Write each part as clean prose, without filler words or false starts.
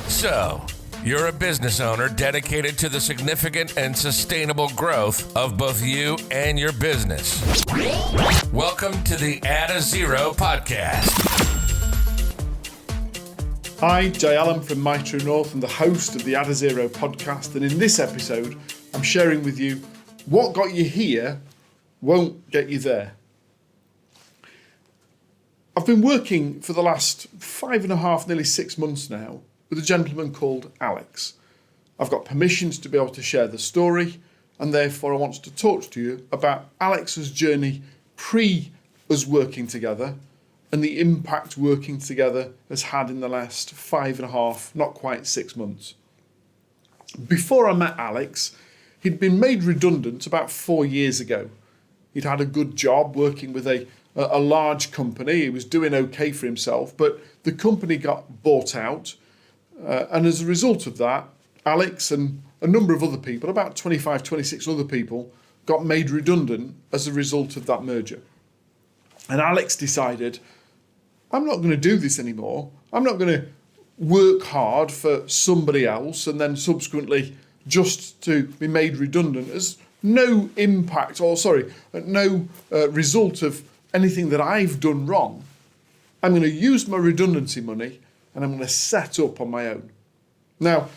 So, you're a business owner dedicated to the significant and sustainable growth of both you and your business. Welcome to the Add a Zero podcast. Hi, Jay Allen from Mitro North and the host of the Add a Zero podcast. And in this episode, I'm sharing with you what got you here won't get you there. I've been working for the last 5.5, nearly 6 months now with a gentleman called Alex. I've got permissions to be able to share the story, and therefore I want to talk to you about Alex's journey pre us working together and the impact working together has had in the last 5.5, not quite 6 months. Before I met Alex, he'd been made redundant about 4 years ago. He'd had a good job working with a large company. He was doing okay for himself, but the company got bought out. And as a result of that, Alex and a number of other people, about 25, 26 other people, got made redundant as a result of that merger. And Alex decided, I'm not going to do this anymore. I'm not going to work hard for somebody else and then subsequently just to be made redundant as no impact no result of anything that I've done wrong. I'm going to use my redundancy money and I'm going to set up on my own. Now,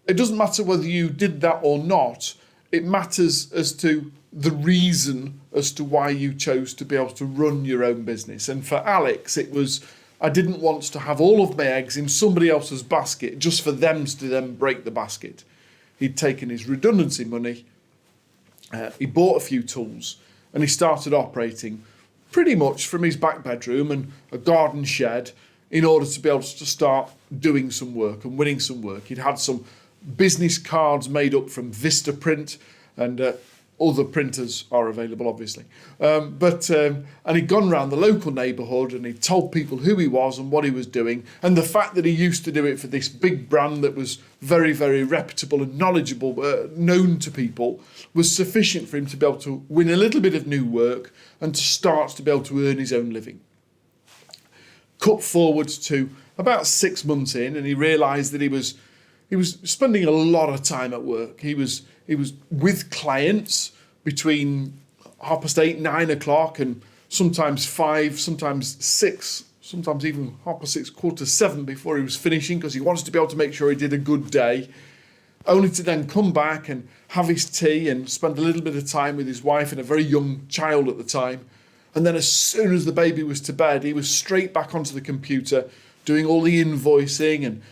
it doesn't matter whether you did that or not. It matters as to the reason as to why you chose to be able to run your own business. And for Alex, it was, I didn't want to have all of my eggs in somebody else's basket just for them to then break the basket. He'd taken his redundancy money, he bought a few tools, and he started operating pretty much from his back bedroom and a garden shed in order to be able to start doing some work and winning some work. He'd had some business cards made up from Vistaprint, and other printers are available, obviously. And he'd gone around the local neighbourhood and he'd told people who he was and what he was doing. And the fact that he used to do it for this big brand that was very, very reputable and knowledgeable, known to people, was sufficient for him to be able to win a little bit of new work and to start to be able to earn his own living. Cut forward to about 6 months in, and he realised that he was spending a lot of time at work. He was with clients between 8:30, 9 o'clock, and sometimes 5, sometimes 6, sometimes even 6:30, 7:15 before he was finishing, because he wanted to be able to make sure he did a good day, only to then come back and have his tea and spend a little bit of time with his wife and a very young child at the time. And then as soon as the baby was to bed, he was straight back onto the computer doing all the invoicing and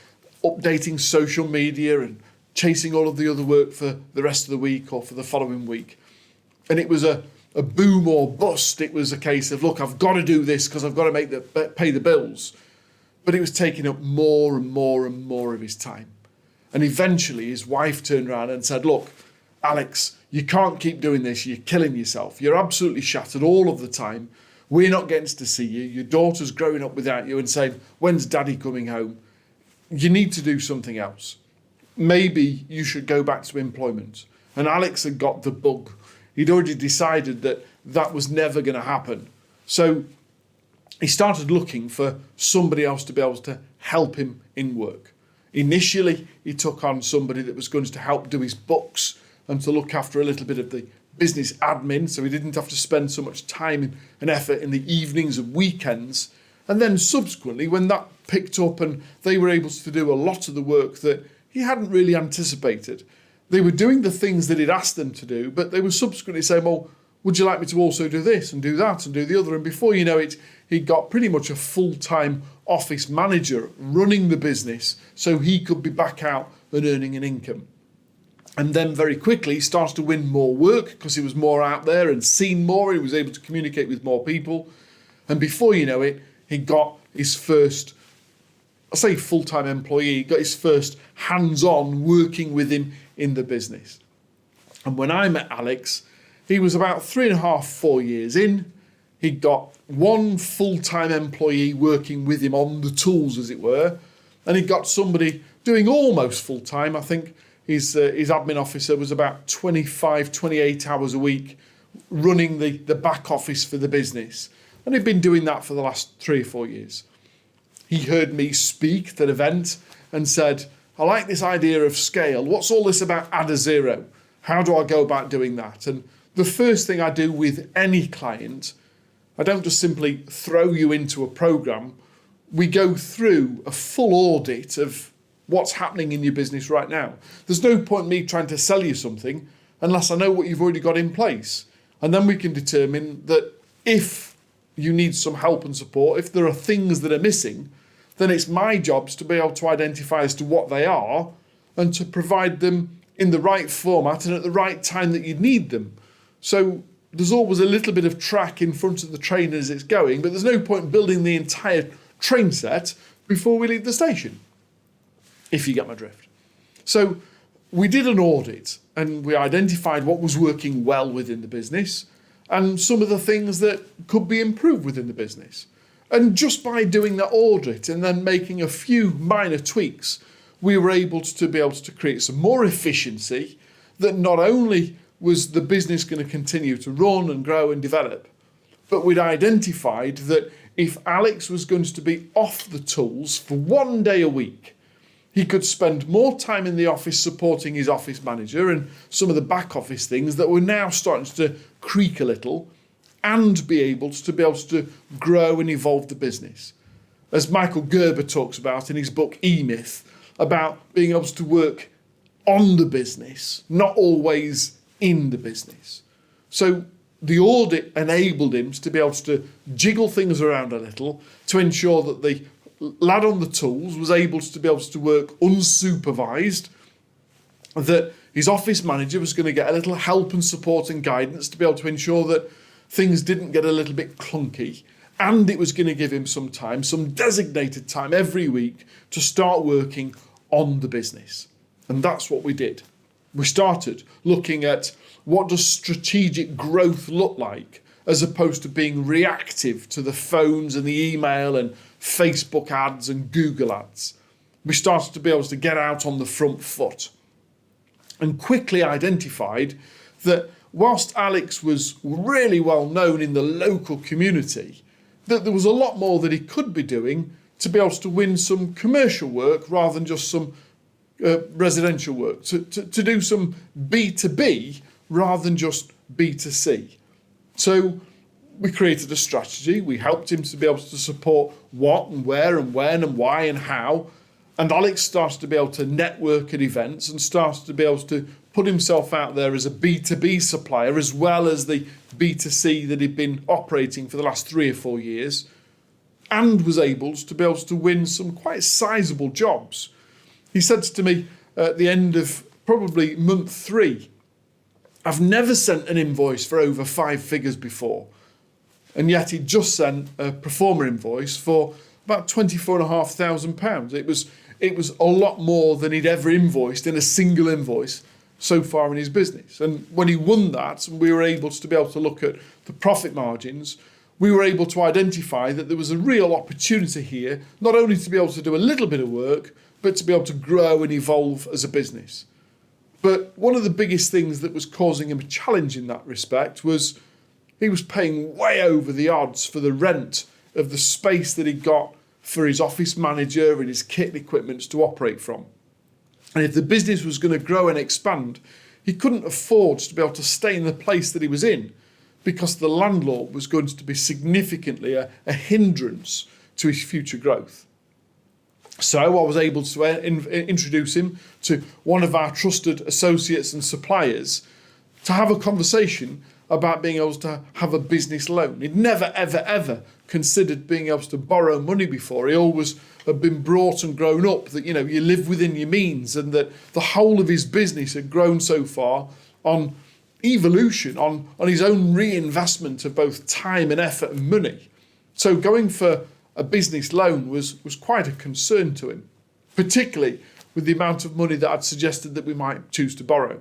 updating social media and chasing all of the other work for the rest of the week or for the following week. And it was a boom or bust. It was a case of, look, I've got to do this because I've got to pay the bills. But it was taking up more and more and more of his time. And eventually his wife turned around and said, look, Alex, you can't keep doing this. You're killing yourself. You're absolutely shattered all of the time. We're not getting to see you. Your daughter's growing up without you and saying, when's daddy coming home? You need to do something else. Maybe you should go back to employment. And Alex had got the bug. He'd already decided that that was never going to happen. So he started looking for somebody else to be able to help him in work. Initially, he took on somebody that was going to help do his books and to look after a little bit of the business admin, so he didn't have to spend so much time and effort in the evenings and weekends. And then subsequently, when that picked up and they were able to do a lot of the work that he hadn't really anticipated, they were doing the things that he'd asked them to do, but they were subsequently saying, well, would you like me to also do this and do that and do the other? And before you know it, he got pretty much a full-time office manager running the business so he could be back out and earning an income. And then very quickly he started to win more work because he was more out there and seen more. He was able to communicate with more people. And before you know it, he got his first, I say full-time employee, he got his first hands-on working with him in the business. And when I met Alex, he was about 3.5, 4 years in. He got one full-time employee working with him on the tools, as it were. And he got somebody doing almost full-time. I think his admin officer was about 25, 28 hours a week running the back office for the business. And he'd been doing that for the last 3 or 4 years. He heard me speak at an event and said, I like this idea of scale. What's all this about add a zero? How do I go about doing that? And the first thing I do with any client, I don't just simply throw you into a program. We go through a full audit of what's happening in your business right now. There's no point in me trying to sell you something unless I know what you've already got in place. And then we can determine that if you need some help and support, if there are things that are missing, then it's my job to be able to identify as to what they are and to provide them in the right format and at the right time that you need them. So there's always a little bit of track in front of the train as it's going, but there's no point in building the entire train set before we leave the station, if you get my drift. So we did an audit and we identified what was working well within the business and some of the things that could be improved within the business. And just by doing that audit and then making a few minor tweaks, we were able to create some more efficiency that not only was the business going to continue to run and grow and develop, but we'd identified that if Alex was going to be off the tools for 1 day a week, he could spend more time in the office supporting his office manager and some of the back office things that were now starting to creak a little and be able to grow and evolve the business. As Michael Gerber talks about in his book E-Myth, about being able to work on the business, not always in the business. So the audit enabled him to be able to jiggle things around a little to ensure that the lad on the tools was able to be able to work unsupervised, that his office manager was going to get a little help and support and guidance to be able to ensure that things didn't get a little bit clunky, and it was going to give him some time, some designated time every week to start working on the business. And that's what we did. We started looking at what does strategic growth look like as opposed to being reactive to the phones and the email and Facebook ads and Google ads. We started to be able to get out on the front foot and quickly identified that whilst Alex was really well known in the local community, that there was a lot more that he could be doing to be able to win some commercial work rather than just some residential work, to do some B2B rather than just B2C. So we created a strategy. We helped him to be able to support what and where and when and why and how. And Alex started to be able to network at events and started to be able to put himself out there as a B2B supplier as well as the B2C that he'd been operating for the last 3 or 4 years, and was able to win some quite sizable jobs. He said to me at the end of probably month 3, I've never sent an invoice for over 5 figures before. And yet he just sent a performer invoice for about £24,500. It was a lot more than he'd ever invoiced in a single invoice so far in his business. And when he won that, and we were able to look at the profit margins, we were able to identify that there was a real opportunity here, not only to be able to do a little bit of work, but to be able to grow and evolve as a business. But one of the biggest things that was causing him a challenge in that respect was he was paying way over the odds for the rent of the space that he got for his office manager and his kit and equipment to operate from. And if the business was going to grow and expand, he couldn't afford to be able to stay in the place that he was in because the landlord was going to be significantly a hindrance to his future growth. So I was able to introduce him to one of our trusted associates and suppliers to have a conversation about being able to have a business loan. He'd never, ever, ever considered being able to borrow money before. He always had been brought and grown up that, you live within your means, and that the whole of his business had grown so far on evolution, on his own reinvestment of both time and effort and money. So going for a business loan was quite a concern to him, particularly with the amount of money that I'd suggested that we might choose to borrow.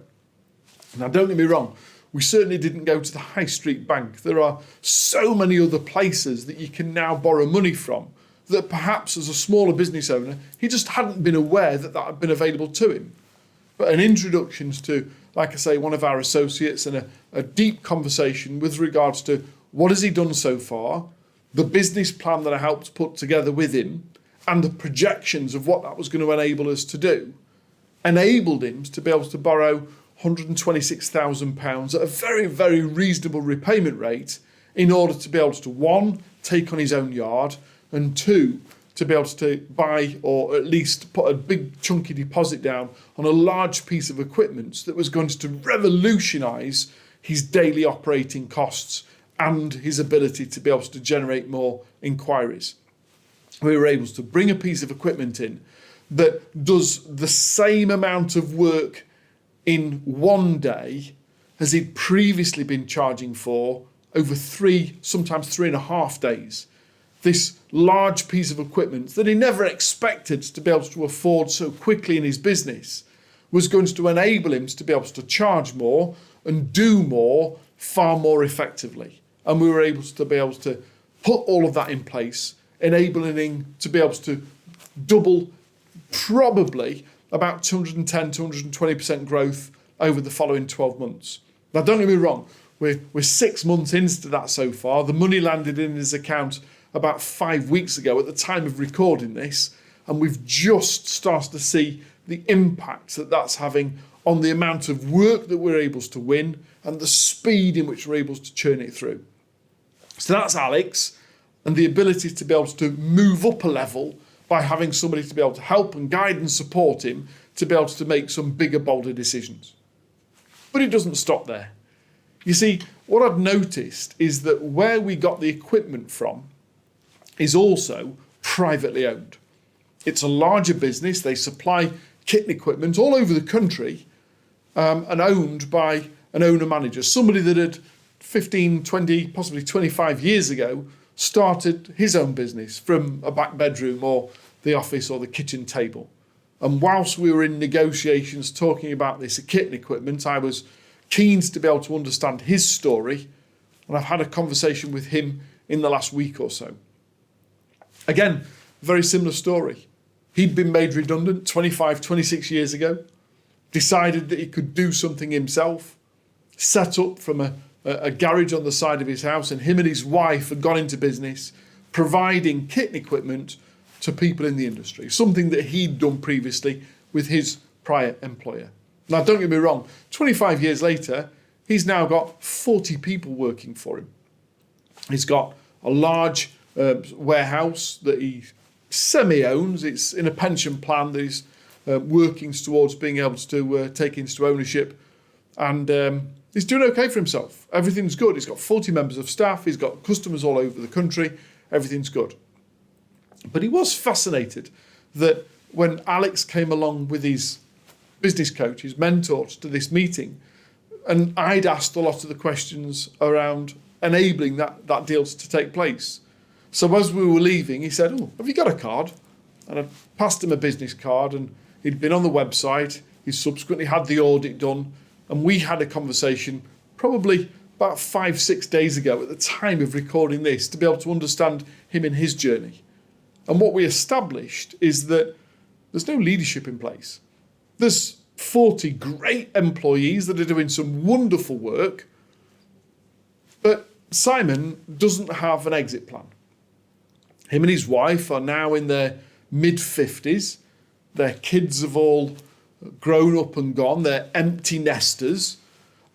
Now, don't get me wrong, we certainly didn't go to the high street bank. There are so many other places that you can now borrow money from that perhaps as a smaller business owner, he just hadn't been aware that had been available to him. But an introduction to, like I say, one of our associates and a deep conversation with regards to what has he done so far, the business plan that I helped put together with him, and the projections of what that was going to enable us to do, enabled him to be able to borrow £126,000 at a very, very reasonable repayment rate in order to be able to, one, take on his own yard, and two, to be able to buy or at least put a big chunky deposit down on a large piece of equipment that was going to revolutionise his daily operating costs and his ability to be able to generate more inquiries. We were able to bring a piece of equipment in that does the same amount of work in one day as he'd previously been charging for over 3, sometimes 3.5 days. This large piece of equipment that he never expected to be able to afford so quickly in his business was going to enable him to be able to charge more and do more far more effectively. And we were able to put all of that in place, enabling him to be able to double, probably about 210, 220% growth over the following 12 months. Now, don't get me wrong, we're 6 months into that so far. The money landed in his account about 5 weeks ago at the time of recording this, and we've just started to see the impact that that's having on the amount of work that we're able to win and the speed in which we're able to churn it through. So that's Alex, and the ability to be able to move up a level by having somebody to be able to help and guide and support him to be able to make some bigger, bolder decisions. But it doesn't stop there. You see, what I've noticed is that where we got the equipment from is also privately owned. It's a larger business. They supply kit and equipment all over the country, and owned by an owner-manager, somebody that had 15, 20, possibly 25 years ago started his own business from a back bedroom or the office or the kitchen table. And whilst we were in negotiations talking about this kit and equipment, I was keen to be able to understand his story, and I've had a conversation with him in the last week or so. Again, very similar story. He'd been made redundant 25, 26 years ago, decided that he could do something himself, set up from a garage on the side of his house, and him and his wife had gone into business providing kit and equipment to people in the industry, something that he'd done previously with his prior employer. Now, don't get me wrong, 25 years later, he's now got 40 people working for him. He's got a large warehouse that he semi-owns. It's in a pension plan that he's working towards being able to take into ownership. And he's doing okay for himself. Everything's good. He's got 40 members of staff. He's got customers all over the country. Everything's good. But he was fascinated that when Alex came along with his business coach, his mentor, to this meeting, and I'd asked a lot of the questions around enabling that deal to take place. So as we were leaving, he said, "Oh, have you got a card?" And I passed him a business card, and he'd been on the website. He subsequently had the audit done, and we had a conversation probably about 5-6 days ago at the time of recording this to be able to understand him and his journey. And what we established is that there's no leadership in place. There's 40 great employees that are doing some wonderful work, but Simon doesn't have an exit plan. Him and his wife are now in their mid-50s. Their kids have all grown up and gone. They're empty nesters.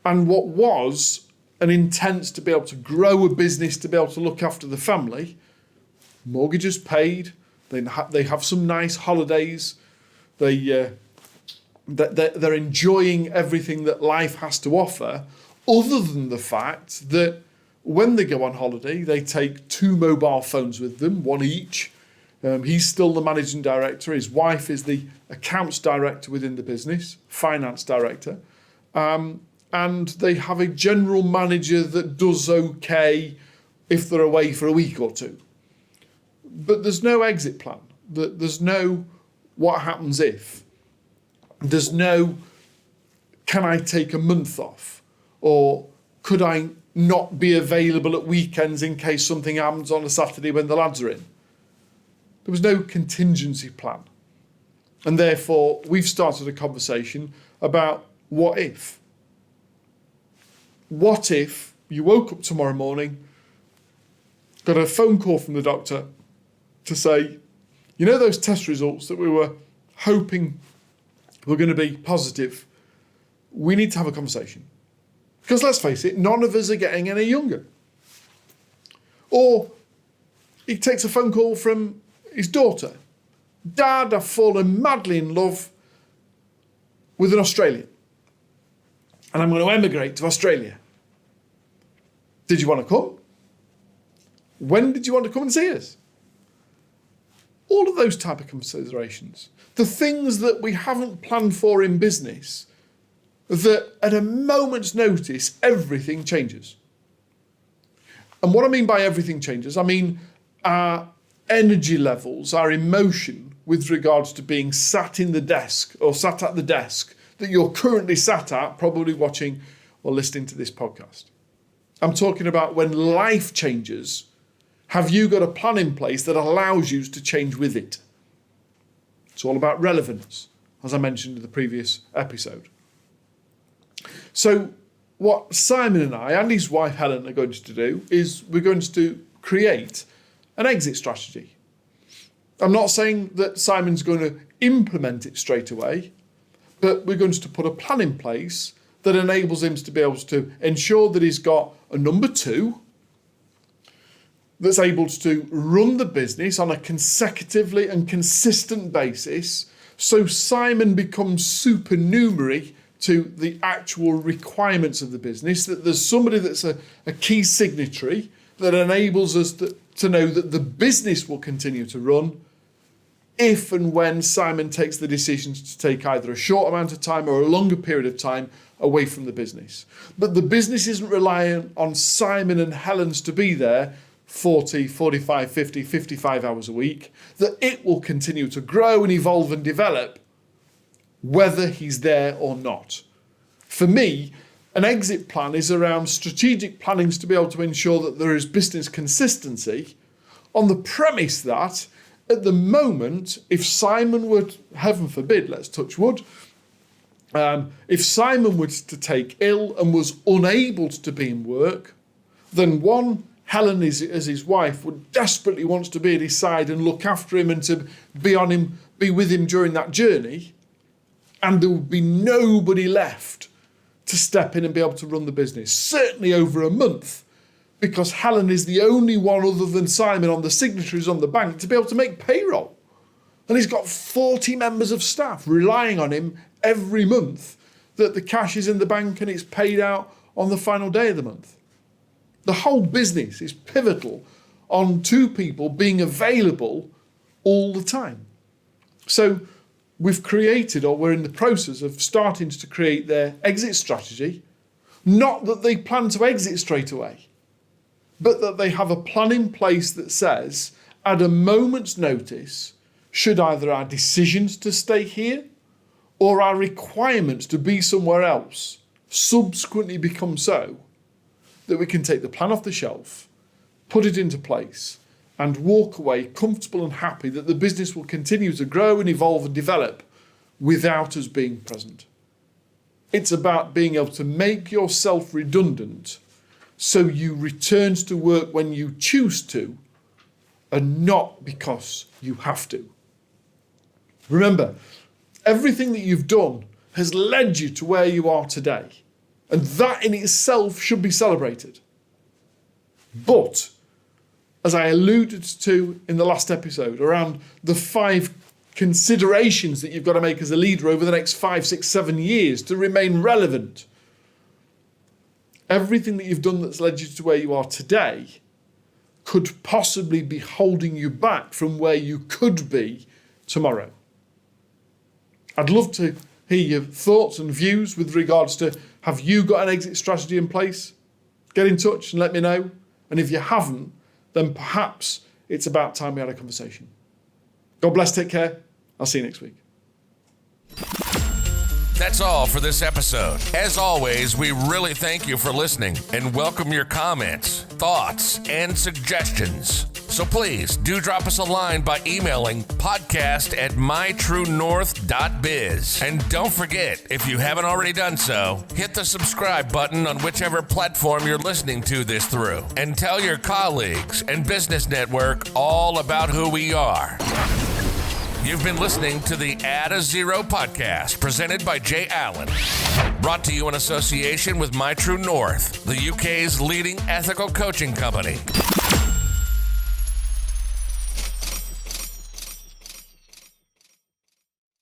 And what was an intent to be able to grow a business, to be able to look after the family, mortgages paid, they have some nice holidays, they're enjoying everything that life has to offer, other than the fact that when they go on holiday, they take 2 mobile phones with them, one each. He's still the managing director. His wife is the accounts director within the business, finance director. And they have a general manager that does okay if they're away for a week or two. But there's no exit plan. There's no what happens if. There's no, can I take a month off? Or could I not be available at weekends in case something happens on a Saturday when the lads are in? There was no contingency plan. And therefore, we've started a conversation about what if. What if you woke up tomorrow morning, got a phone call from the doctor to say, you know those test results that we were hoping we're going to be positive, we need to have a conversation. Because let's face it, none of us are getting any younger. Or he takes a phone call from his daughter. Dad, I've fallen madly in love with an Australian. And I'm going to emigrate to Australia. Did you want to come? When did you want to come and see us? All of those type of considerations. The things that we haven't planned for in business, that at a moment's notice, everything changes. And what I mean by everything changes, I mean our energy levels, our emotion with regards to being sat in the desk or sat at the desk that you're currently sat at, probably watching or listening to this podcast. I'm talking about when life changes, have you got a plan in place that allows you to change with it? It's all about relevance, as I mentioned in the previous episode. So what Simon and I and his wife Helen are going to do is we're going to create an exit strategy. I'm not saying that Simon's going to implement it straight away, but we're going to put a plan in place that enables him to be able to ensure that he's got a number two that's able to run the business on a consecutively and consistent basis, so Simon becomes supernumerary to the actual requirements of the business, that there's somebody that's a key signatory that enables us to know that the business will continue to run if and when Simon takes the decisions to take either a short amount of time or a longer period of time away from the business. But the business isn't reliant on Simon and Helen's to be there 40, 45, 50, 55 hours a week, that it will continue to grow and evolve and develop whether he's there or not. For me, an exit plan is around strategic plannings to be able to ensure that there is business consistency on the premise that at the moment, if Simon would, heaven forbid, let's touch wood, if Simon was to take ill and was unable to be in work, then one, Helen as his wife would desperately wants to be at his side and look after him and to be with him during that journey. And there would be nobody left to step in and be able to run the business, certainly over a month, because Helen is the only one other than Simon on the signatories on the bank to be able to make payroll. And he's got 40 members of staff relying on him every month, that the cash is in the bank and it's paid out on the final day of the month. The whole business is pivotal on two people being available all the time. So we've created, or we're in the process of starting to create their exit strategy. Not that they plan to exit straight away, but that they have a plan in place that says, at a moment's notice, should either our decisions to stay here or our requirements to be somewhere else subsequently become so, that we can take the plan off the shelf, put it into place, and walk away comfortable and happy that the business will continue to grow and evolve and develop without us being present. It's about being able to make yourself redundant so you return to work when you choose to and not because you have to. Remember, everything that you've done has led you to where you are today, and that in itself should be celebrated. But, as I alluded to in the last episode, around the 5 considerations that you've got to make as a leader over the next 5, 6, 7 years to remain relevant. Everything that you've done that's led you to where you are today could possibly be holding you back from where you could be tomorrow. I'd love to hear your thoughts and views with regards to, have you got an exit strategy in place? Get in touch and let me know. And if you haven't, then perhaps it's about time we had a conversation. God bless, take care. I'll see you next week. That's all for this episode. As always, we really thank you for listening and welcome your comments, thoughts, and suggestions. So please do drop us a line by emailing podcast@mytruenorth.biz. And don't forget, if you haven't already done so, hit the subscribe button on whichever platform you're listening to this through. And tell your colleagues and business network all about who we are. You've been listening to the Add a Zero podcast presented by Jay Allen. Brought to you in association with My True North, the UK's leading ethical coaching company.